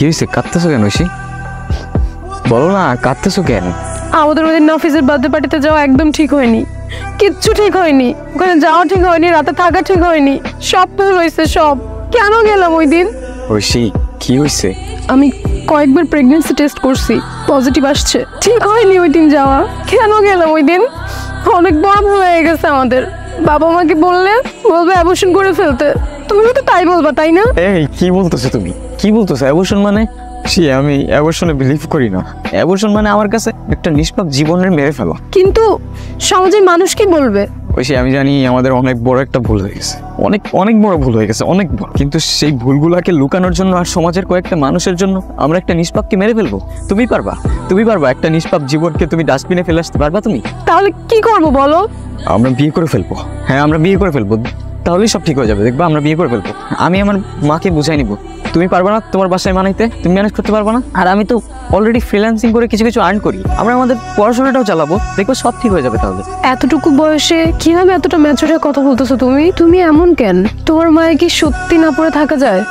হয়েছে? কাঁদতেছো কেন ঐশী? বলো না, কাঁদতেছো কেন? আমাদের ওই দিন অফিসের বার্থডে পার্টিতে যাওয়া একদম ঠিক হয়নি, কিচ্ছু ঠিক হয়নি। ওখানে যাওয়া ঠিক হয়নি, রাতে থাকা ঠিক হয়নি, সব ভুল হয়েছে সব। কেন গেলাম ওই দিন? ঐশী কি হয়েছে? আমি কয়েকবার প্রেগন্যান্সি টেস্ট করছি, পজিটিভ আসছে। ঠিক হয়নি ওই দিন যাওয়া। কেন গেলাম ওই দিন? অনেক বড় ভুল হয়ে গেছে আমাদের। বাবা মাকে বললে বলবে অ্যাবর্শন করে ফেলতে। তুমি তো তাই বলবা, তাই না? এই কি বলতেছো তুমি? কি বলতেছো? অ্যাবর্শন মানে? আমি অ্যাবর্শনে বিলিভ করি না। অ্যাবর্শন মানে আমার কাছে একটা নিষ্পাপ জীবনের মেরে ফেলা। কিন্তু সমাজের মানুষ কি বলবে? আমি জানি আমাদের অনেক বড় একটা ভুল হয়ে গেছে, অনেক অনেক বড় ভুল হয়ে গেছে, অনেক বড়। কিন্তু সেই ভুলগুলোকে লুকানোর জন্য আর সমাজের কয়েকটা মানুষের জন্য আমরা একটা নিষ্পাপকে মেরে ফেলবো? তুমি পারবা? তুমি পারবা? একটা নিষ্পাপ জীবনকে তুমি ডাস্টবিনে ফেলে আসতে পারবা তুমি? তাহলে কি করবো বলো? আমরা বিয়ে করে ফেলবো। হ্যাঁ, আমরা বিয়ে করে ফেলবো, তাহলেই সব ঠিক হয়ে যাবে। দেখবা, আমরা বিয়ে করে ফেলবো। আমি আমার মাকে বুঝাই নিব। তুমি পারবা না তোমার বাসায় মানাইতে? তুমি ম্যানেজ করতে পারবা না? আর আমি তো অলরেডি ফ্রিল্যান্সিং করে কিছু কিছু আর্ন করি। আমরা আমাদের পড়াশোনাটাও চালাবো, দেখবো সব ঠিক হয়ে যাবে। তাহলে এতটুকু বয়সে কিভাবে এতটা ম্যাচুর হয়ে কথা বলতেছো তুমি? তুমি এমন কেন? তোমার মায়ের কি সত্যি না পড়ে থাকা যায়?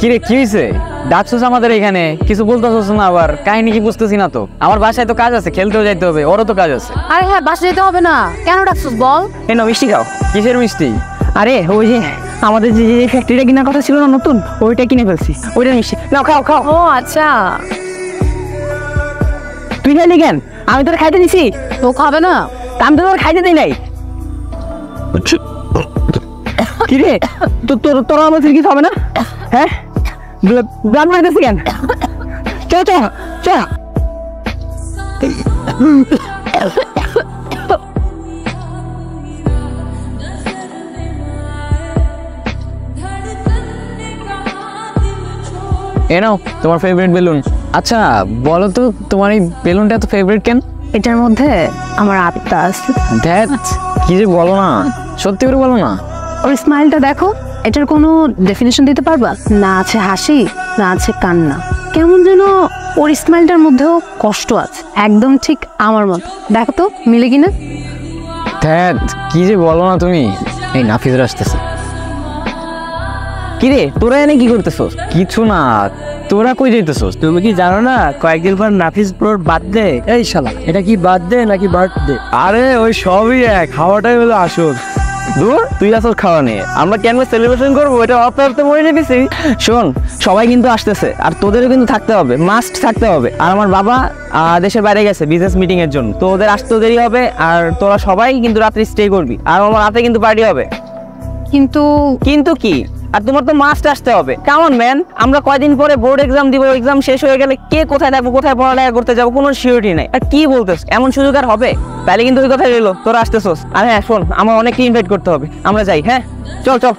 কিরে কি হয়েছে? ডাকছোস আমাদের এখানে, কিছু বলতেছোস না? আবার কাহিনী কি বুঝতেছি না তো। আমার বাসায় তো কাজ আছে, খেলতেও যাইতে হবে, ওরও তো কাজ আছে। আরে হ্যাঁ, বাসা যেতে হবে না, কেন ডাকছিস বল? এই নাও মিষ্টি খাও। কিসের মিষ্টি? আরে ওই যে আমাদের যে ফ্যাক্টরিটা কেনার কথা ছিল না নতুন, ওইটা কিনে ফেলছি, ওইটা মিষ্টি। নাও খাও খাও। ও আচ্ছা, তুই খাইলি কেন? আমি তোর খাইতে দিছি। তো খাবে না? আমি তো তোর খাইতে দিই নাই। কিরে তোরা আমার কিছু হবে না? হ্যাঁ, ব্লাড মারতেছি কেন? চ চ চ। এ নাও তোমার ফেভারিট বেলুন। আচ্ছা বলো তো, তোমার এই বেলুনটা এত ফেভারিট কেন? এটার মধ্যে আমার আত্মা আছে। ধ্যাৎ, কি যে বলো না, সত্যি করে বলো না। ওর স্মাইলটা দেখো, এটার কোনো ডেফিনেশন দিতে পারবা? না আছে হাসি, না আছে কান্না, কেমন যেন ওর স্মাইলটার মধ্যেও কষ্ট আছে, একদম ঠিক আমার মতো। দেখো তো মিলে কিনা? ধ্যাৎ, কি যে বলো না তুমি। এই নাফিজরা আসতেছে। কিরে তোরা এনে কি করতেছস? কিছু না, তোরা কই যাইতেছস? তুমি কি জানো না কয়েকদিন পর নাফিস ব্রোর বার্থডে? এই শালা, এটা কি বার্থডে নাকি বার্থডে? আরে ওই সবই এক, খাওয়াটাই হলো আসল। দূর, তুই আসল খাওয়া নিয়ে আমরা কেন সেলিব্রেশন করবো? এটা ভাবতে ভাবতে মরে যেতেছি। শোন, সবাই কিন্তু আসতেছে, আর তোদেরও কিন্তু থাকতে হবে, মাস্ট থাকতে হবে। আর আমার বাবা দেশের বাইরে গেছে বিজনেস মিটিং এর জন্য, তো ওদের আসতেও দেরি হবে। আর তোরা সবাই কিন্তু রাত্রে স্টে করবি, আর আমার রাতে কিন্তু পার্টি হবে। কিন্তু কিন্তু কি? আর তোমার তো মাস্ট আসতে হবে। কেমন ম্যান? আমরা কয়দিন পরে বোর্ড এক্সাম দিব, এক্সাম শেষ হয়ে গেলে কে কোথায় থাকবো, কোথায় পড়ালেখা করতে যাবো, কোনো সিউরিটি নাই। আর কি বলতেছ, এমন সুযোগ আর হবে? তাহলে কিন্তু ওই কথাই রইলো, তোরা আসতেছোস। আর হ্যাঁ শোন, আমার অনেককে ইনভাইট করতে হবে, আমরা যাই। হ্যাঁ চল চল।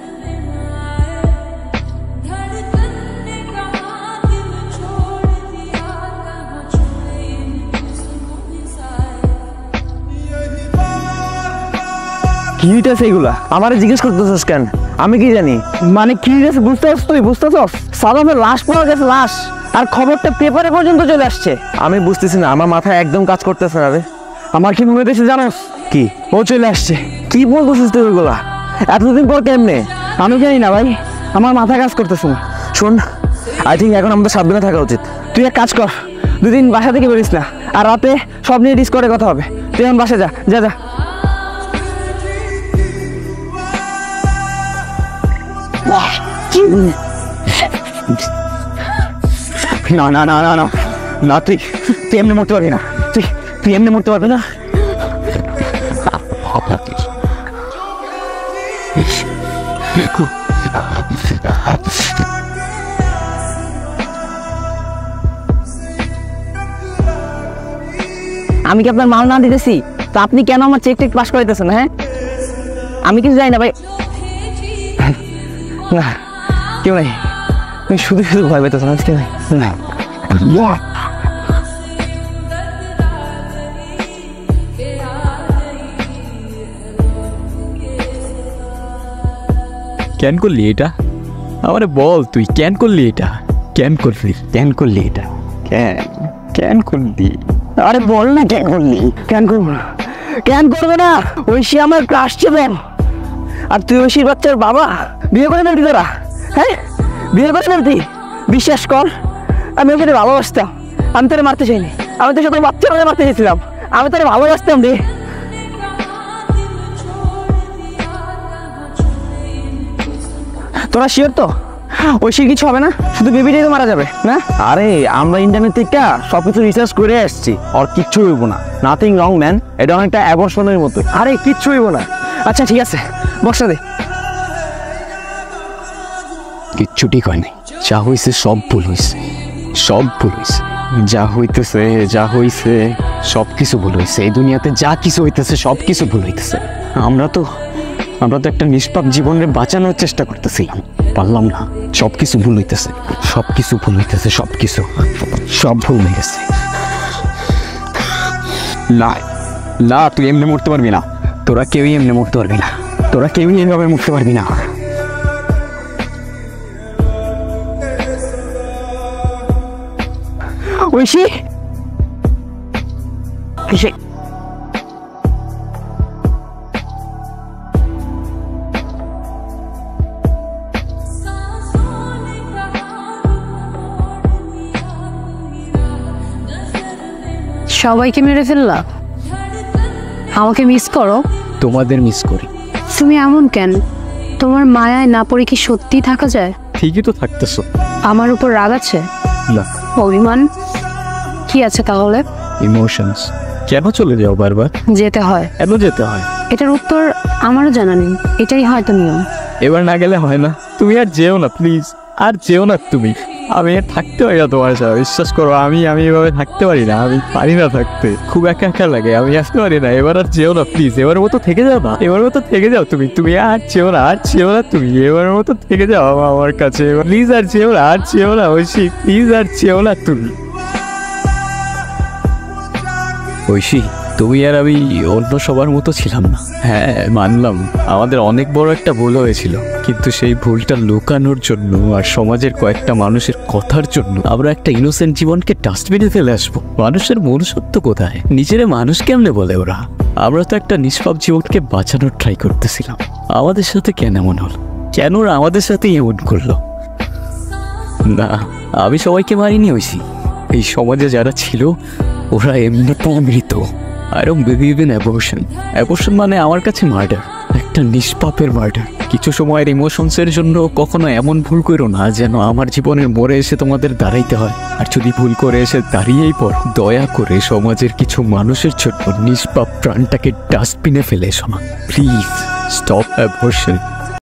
কি হইতেছে এগুলা? আমারে জিজ্ঞেস করতেছস কেন? আমি কি জানি? মানে কি হইতেছে বুঝতেছস? তুই বুঝতেছস? সাদামের লাশ পাওয়া গেছে, লাশ, আর খবরটা পেপারে পর্যন্ত চলে আসছে। আমি বুঝতেছি না, আমার মাথায় একদম কাজ করতেছে না রে। আমার কি মনে হইতেছে জানোস? কি? ও চলে আসছে। কি বলতেছিস তুই ওইগুলা? এতদিন পর কেমনে? আমি জানি না ভাই, আমার মাথা কাজ করতেছে না। শোন, আই থিঙ্ক এখন আমাদের সাবধানে থাকা উচিত। তুই এক কাজ কর, দুদিন বাসা থেকে বেরিস না, আর রাতে সব নিয়ে ডিসকর্ডে কথা হবে। তুই এখন বাসা যা, যা যা। না না না না না না, তুই এমনি মরতে পারবি না, তুই এমনি মরতে পারবি না। আমি কি আপনার মাল না দিতেছি? তো আপনি কেন আমার চেক টেক পাস করাইতেছেন? হ্যাঁ, আমি কিছু জানি না ভাই। না, কেউ নাই, তুমি শুধু শুধু ভয় পেতেছ না। না কেন করলি এটা? আমারে বল, তুই কেন করলি এটা? কেন করলি? কেন করলি এটা? কেন করলি? আরে বল না কেন করলি? কেন করবো না? কেন করবে না? ঐশী আমার ক্লাস ছিলেন, আর তুই ঐশীর বাচ্চার বাবা। বিয়ে করে ফেলতি তোরা, হ্যাঁ বিয়ে করে ফেলতি? বিশ্বাস কর, আমি ওকে ভালোবাসতাম। আমি তোরে মারতে চাইনি, আমি তোর সাথে বাচ্চার মধ্যে মারতে চাইছিলাম। আমি তোরে ভালোবাসতাম রে। তোরা শিওর তো ঐশীর কিছু হবে না? শুধু বেবিটাই তো মারা যাবে না? আরে আমরা ইন্টারনেট থেকে সবকিছু রিসার্চ করে আসছি, আর কিচ্ছু হইব না। নাথিং রং ম্যান, এটা অনেকটা অ্যাবর্শনের মতো। আরে কিচ্ছু হইব না। আচ্ছা ঠিক আছে, বক্সটা দে। কিচ্ছু ঠিক হয় নাই, যা হয়েছে সব ভুল হয়েছে, সব ভুল হয়েছে। যা হইতেছে, যা হইছে সব কিছু ভুল হয়েছে। এই দুনিয়াতে যা কিছু হইতেছে সব কিছু ভুল হইতেছে। আমরা তো একটা নিষ্পাপ জীবনে বাঁচানোর চেষ্টা করতেছিলাম, পারলাম না। সব কিছু ভুল হইতেছে, সব কিছু ভুল হইতেছে, সব কিছু সব ভুল হয়ে গেছে। না না, তুই এমনি মরতে পারবি না। তোরা কেউই এমনি মরতে পারবি না, তোরা কেউই এভাবে মরতে পারবি না। ঐশী কিসে? সবাইকে মেরে ফেললা, আমাকে মিস করো? তোমাদের মিস করি। তুমি এমন কেন? তোমার মায়ায় না পড়ে কি সত্যি থাকা যায়? ঠিকই তো থাকতেছো। আমার উপর রাগ আছে? না। অভিমান? কি আছে তাহলে? ইমোশনস। কেন চলে যাও বারবার? যেতে হয়। কেন যেতে হয়? এটার উত্তর আমারও জানা নেই, এটাই হয়তো নিয়ম। এবার না গেলে হয় না। তুমি আর যেও না প্লিজ, আর যেও না তুমি। আমি আর থাকতে পারি না তোমার সাথে, বিশ্বাস করো। আমি এভাবে থাকতে পারি না, আমি পারি না থাকতে, খুব একা একা লাগে, আমি আসতে পারি না। এবার আর যেও না প্লিজ, এবার মতো থেকে যাও না, এবার মতো থেকে যাও তুমি। তুমি আর যেও না, আর যেও না তুমি, এবার মতো থেকে যাও আমার কাছে প্লিজ। আর যেও না, আর যেও না ঐশী, প্লিজ আর যেও না তুমি। ঐশী, তুমি আর আমি অন্য সবার মতো ছিলাম না। হ্যাঁ মানলাম, আমাদের অনেক বড় একটা ভুল হয়েছিল, কিন্তু সেই ভুলটা লুকানোর জন্য আর সমাজের কয়েকটা মানুষের কথার জন্য আমরা একটা ইনোসেন্ট জীবনকে ডাস্টবিনে ফেলে আসবো। মানুষের মনুষ্যত্ব কোথায়? নিজেরা মানুষ কেমনে বলে ওরা? আমরা তো একটা নিষ্পাপ জীবনকে বাঁচানোর ট্রাই করতেছিলাম। আমাদের সাথে কেন এমন হলো? কেন ওরা আমাদের সাথে এমন করলো? না, আমি সবাইকে মারিনি ঐশী। এই সমাজে যারা ছিল ওরা এমনিতেই মৃত। I don't believe in abortion. Abortion মানে আমার কাছে মার্ডার, একটা নিষ্পাপের মার্ডার। কিছু সময়ের ইমোশনসের জন্য কখনো এমন ভুল করো না যেন আমার জীবনের মোড়ে এসে তোমাদের দাঁড়াইতে হয়। আর যদি ভুল করে এসে দাঁড়িয়েই পড়, দয়া করে সমাজের কিছু মানুষের জন্য নিষ্পাপ প্রাণটাকে ডাস্টবিনে ফেলে এসো না প্লিজ। Stop abortion.